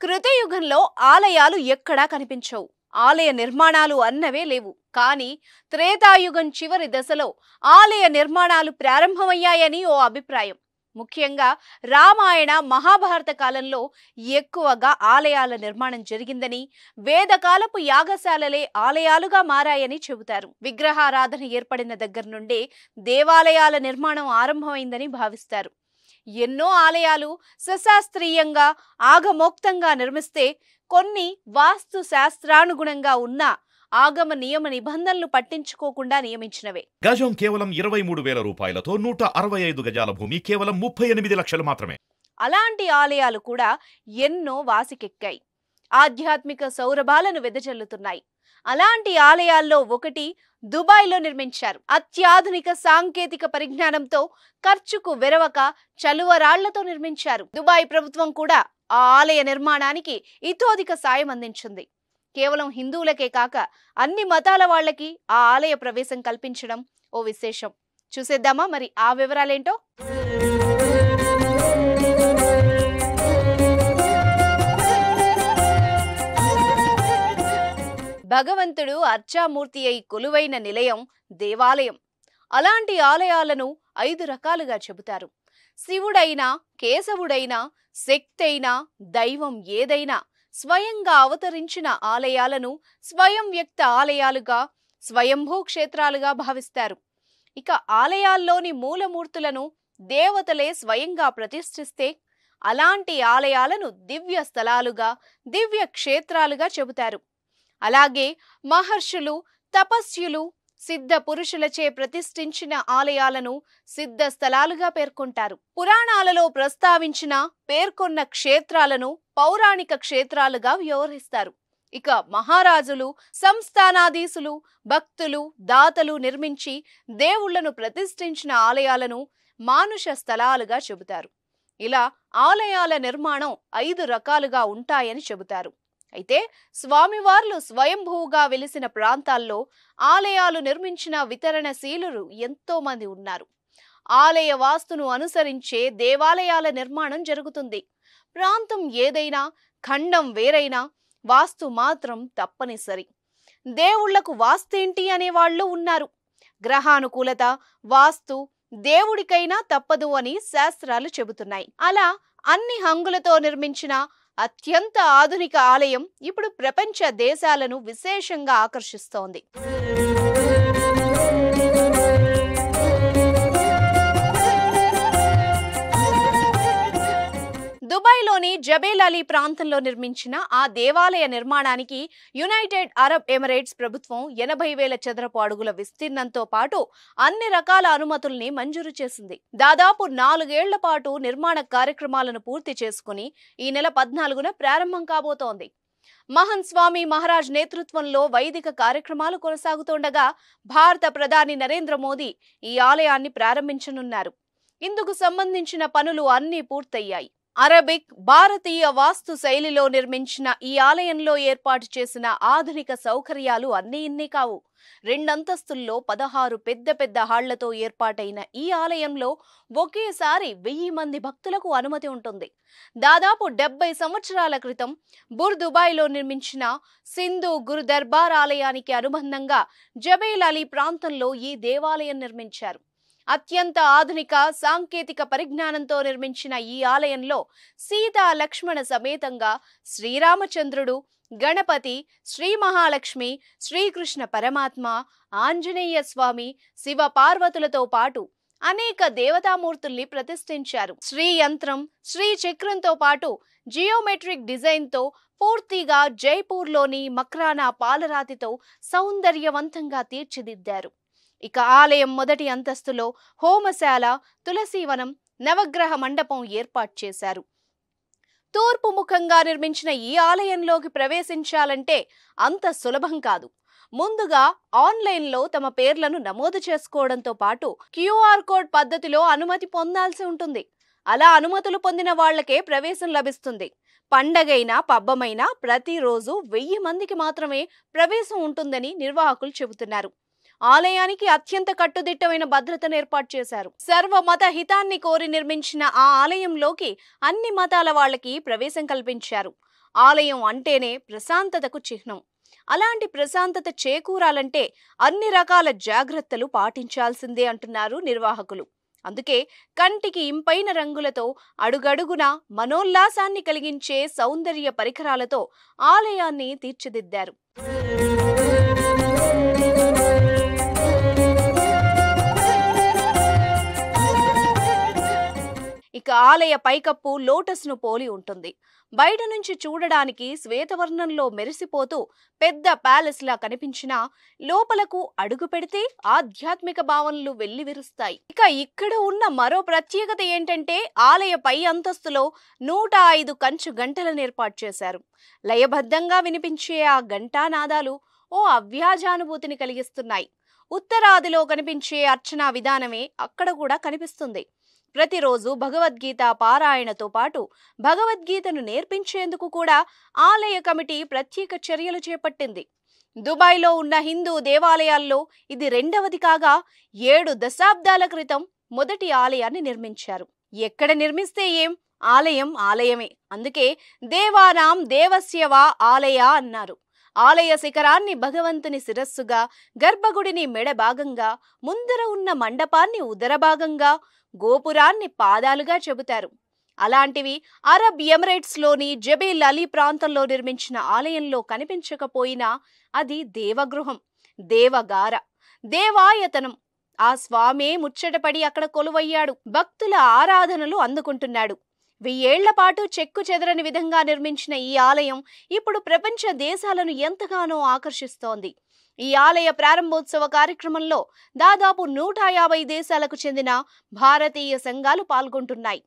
కృతయుగంలో ఆలయాలు ఎక్కడా కనిపించవు. ఆలయ నిర్మాణాలు అన్నవే లేవు. కానీ త్రేతాయుగం చివరి దశలో ఆలయ నిర్మాణాలు ప్రారంభమయ్యాయని ఓ అభిప్రాయం. ముఖ్యంగా రామాయణ మహాభారత కాలంలో ఎక్కువగా ఆలయాల నిర్మాణం జరిగిందని, వేదకాలపు యాగశాలలే ఆలయాలుగా మారాయని చెబుతారు. విగ్రహారాధన ఏర్పడిన దగ్గర నుండే దేవాలయాల నిర్మాణం ఆరంభమైందని భావిస్తారు. ఎన్నో ఆలయాలు సశాస్త్రీయంగా ఆగమోక్తంగా నిర్మిస్తే, కొన్ని వాస్తు శాస్త్రానుగుణంగా ఉన్న ఆగమ నియమ నిబంధనలు పట్టించుకోకుండా నియమించినవే. గజం కేవలం 23,000 రూపాయలతో 165 గజాల భూమి కేవలం 38 లక్షలు మాత్రమే. అలాంటి ఆలయాలు కూడా ఎన్నో వాసికెక్కాయి, ఆధ్యాత్మిక సౌరభాలను వెదజల్లుతున్నాయి. అలాంటి ఆలయాల్లో ఒకటి దుబాయ్లో నిర్మించారు. అత్యాధునిక సాంకేతిక పరిజ్ఞానంతో ఖర్చుకు వెరవక చలువరాళ్లతో నిర్మించారు. దుబాయ్ ప్రభుత్వం కూడా ఆ ఆలయ నిర్మాణానికి ఇతోధిక సాయం అందించింది. కేవలం హిందువులకే కాక అన్ని మతాల వాళ్ళకి ఆ ఆలయ ప్రవేశం కల్పించడం ఓ విశేషం. చూసేద్దామా మరి ఆ వివరాలేంటో? భగవంతుడు అర్చామూర్తి అయి కొలువైన నిలయం దేవాలయం. అలాంటి ఆలయాలను 5 రకాలుగా చెబుతారు. శివుడైనా, కేశవుడైనా, శక్తి అయినా, దైవం ఏదైనా స్వయంగా అవతరించిన ఆలయాలను స్వయం వ్యక్త ఆలయాలుగా, స్వయంభూ క్షేత్రాలుగా భావిస్తారు. ఇక ఆలయాల్లోని మూలమూర్తులను దేవతలే స్వయంగా ప్రతిష్ఠిస్తే అలాంటి ఆలయాలను దివ్య స్థలాలుగా, దివ్య క్షేత్రాలుగా చెబుతారు. అలాగే మహర్షులు, తపస్యులు, సిద్ధ పురుషులచే ప్రతిష్ఠించిన ఆలయాలను సిద్ధ స్థలాలుగా పేర్కొంటారు. పురాణాలలో ప్రస్తావించిన పేర్కొన్న క్షేత్రాలను పౌరాణిక క్షేత్రాలుగా వ్యవహరిస్తారు. ఇక మహారాజులు, సంస్థానాధీశులు, భక్తులు, దాతలు నిర్మించి దేవుళ్లను ప్రతిష్ఠించిన ఆలయాలను మానుష స్థలాలుగా చెబుతారు. ఇలా ఆలయాల నిర్మాణం 5 రకాలుగా ఉంటాయని చెబుతారు. అయితే స్వామివార్లు స్వయంభూగా వెలిసిన ప్రాంతాల్లో ఆలయాలు నిర్మించిన వితరణశీలురు ఎంతో మంది ఉన్నారు. ఆలయ వాస్తును అనుసరించే దేవాలయాల నిర్మాణం జరుగుతుంది. ప్రాంతం ఏదైనా, ఖండం వేరైనా వాస్తు మాత్రం తప్పనిసరి. దేవుళ్లకు వాస్తేంటి అనేవాళ్లు ఉన్నారు. గ్రహానుకూలత, వాస్తు దేవుడికైనా తప్పదు అని శాస్త్రాలు చెబుతున్నాయి. అలా అన్ని హంగులతో నిర్మించిన అత్యంత ఆధునిక ఆలయం ఇప్పుడు ప్రపంచ దేశాలను విశేషంగా ఆకర్షిస్తోంది. దుబాయ్లోని జబేల్ అలీ ప్రాంతంలో నిర్మించిన ఆ దేవాలయ నిర్మాణానికి యునైటెడ్ అరబ్ ఎమిరేట్స్ ప్రభుత్వం 80,000 చదరపు అడుగుల విస్తీర్ణంతో పాటు అన్ని రకాల అనుమతుల్ని మంజూరు చేసింది. దాదాపు 4 ఏళ్ల పాటు నిర్మాణ కార్యక్రమాలను పూర్తి చేసుకుని ఈ నెల 14న ప్రారంభం కాబోతోంది. మహన్ స్వామి మహారాజ్ నేతృత్వంలో వైదిక కార్యక్రమాలు కొనసాగుతుండగా భారత ప్రధాని నరేంద్ర మోదీ ఈ ఆలయాన్ని ప్రారంభించనున్నారు. ఇందుకు సంబంధించిన పనులు అన్నీ పూర్తయ్యాయి. అరబిక్, భారతీయ వాస్తు శైలిలో నిర్మించిన ఈ ఆలయంలో ఏర్పాటు చేసిన ఆధునిక సౌకర్యాలు అన్నీ ఇన్ని కావు. 2 అంతస్తుల్లో 16 పెద్ద పెద్ద హాళ్లతో ఏర్పాటైన ఈ ఆలయంలో ఒకేసారి 1000 మంది భక్తులకు అనుమతి ఉంటుంది. దాదాపు 70 సంవత్సరాల క్రితం బుర్దుబాయ్లో నిర్మించిన సింధు గురు దర్బార్ ఆలయానికి అనుబంధంగా జబేల్ అలీ ప్రాంతంలో ఈ దేవాలయం నిర్మించారు. అత్యంత ఆధునిక సాంకేతిక పరిజ్ఞానంతో నిర్మించిన ఈ ఆలయంలో సీతా లక్ష్మణ సమేతంగా శ్రీరామచంద్రుడు, గణపతి, శ్రీ మహాలక్ష్మి, శ్రీకృష్ణ పరమాత్మ, ఆంజనేయ స్వామి, శివ పార్వతులతో పాటు అనేక దేవతామూర్తుల్ని ప్రతిష్ఠించారు. శ్రీ యంత్రం, శ్రీ చక్రంతో పాటు జియోమెట్రిక్ డిజైన్తో పూర్తిగా జైపూర్లోని మక్రానా పాలరాతితో సౌందర్యవంతంగా తీర్చిదిద్దారు. ఇక ఆలయం మొదటి అంతస్తులో హోమశాల, తులసీవనం, నవగ్రహ మండపం ఏర్పాటు చేశారు. తూర్పు ముఖంగా నిర్మించిన ఈ ఆలయంలోకి ప్రవేశించాలంటే అంత సులభం కాదు. ముందుగా ఆన్లైన్లో తమ పేర్లను నమోదు చేసుకోవడంతో పాటు క్యూఆర్ కోడ్ పద్ధతిలో అనుమతి పొందాల్సి ఉంటుంది. అలా అనుమతులు పొందిన వాళ్లకే ప్రవేశం లభిస్తుంది. పండగైనా పబ్బమైనా ప్రతిరోజు 1000 మందికి మాత్రమే ప్రవేశం ఉంటుందని నిర్వాహకులు చెబుతున్నారు. ఆలయానికి అత్యంత కట్టుదిట్టమైన భద్రతను ఏర్పాటు చేశారు. సర్వమత హితాన్ని కోరి నిర్మించిన ఆ ఆలయంలోకి అన్ని మతాల వాళ్ళకి ప్రవేశం కల్పించారు. ఆలయం అంటేనే ప్రశాంతతకు చిహ్నం. అలాంటి ప్రశాంతత చేకూరాలంటే అన్ని రకాల జాగ్రత్తలు పాటించాల్సిందే అంటున్నారు నిర్వాహకులు. అందుకే కంటికి ఇంపైన రంగులతో, అడుగడుగునా మనోల్లాసాన్ని కలిగించే సౌందర్య పరికరాలతో ఆలయాన్ని తీర్చిదిద్దారు. ఇక ఆలయ పైకప్పు లోటస్ను పోలి ఉంటుంది. బయట నుంచి చూడడానికి శ్వేతవర్ణంలో మెరిసిపోతూ పెద్ద ప్యాలెస్ లా కనిపించినా లోపలకు అడుగు పెడితే ఆధ్యాత్మిక భావనలు వెల్లివిరుస్తాయి. ఇక ఇక్కడ ఉన్న మరో ప్రత్యేకత ఏంటంటే ఆలయ పై అంతస్తులో 105 కంచు గంటలను ఏర్పాటు చేశారు. లయబద్ధంగా వినిపించే ఆ ఘంటానాదాలు ఓ అవ్యాజానుభూతిని కలిగిస్తున్నాయి. ఉత్తరాదిలో కనిపించే అర్చనా విధానమే అక్కడ కూడా కనిపిస్తుంది. ప్రతిరోజు భగవద్గీత పారాయణతో పాటు భగవద్గీతను నేర్పించేందుకు కూడా ఆలయ కమిటీ ప్రత్యేక చర్యలు చేపట్టింది. దుబాయ్లో ఉన్న హిందూ దేవాలయాల్లో ఇది రెండవది కాగా 7 దశాబ్దాల క్రితం మొదటి ఆలయాన్ని నిర్మించారు. ఎక్కడ నిర్మిస్తే ఏం, ఆలయం ఆలయమే. అందుకే దేవానాం దేవస్యవా ఆలయ అన్నారు. ఆలయ శిఖరాన్ని భగవంతుని శిరస్సుగా, గర్భగుడిని మెడ భాగంగా, ముందర ఉన్న మండపాన్ని ఉదర భాగంగా, గోపురాన్ని పాదాలుగా చెబుతారు. అలాంటివి అరబ్ ఎమిరేట్స్ లోని జబేల్ అలీ ప్రాంతంలో నిర్మించిన ఆలయంలో కనిపించకపోయినా అది దేవగృహం, దేవగార, దేవాయతనం. ఆ స్వామే ముచ్చటపడి అక్కడ కొలువయ్యాడు. భక్తుల ఆరాధనలు అందుకుంటున్నాడు. 1000 ఏళ్ల పాటు చెక్కు చెదరని విధంగా నిర్మించిన ఈ ఆలయం ఇప్పుడు ప్రపంచ దేశాలను ఎంతగానో ఆకర్షిస్తోంది. ఈ ఆలయ ప్రారంభోత్సవ కార్యక్రమంలో దాదాపు 150 దేశాలకు చెందిన భారతీయ సంఘాలు పాల్గొంటున్నాయి.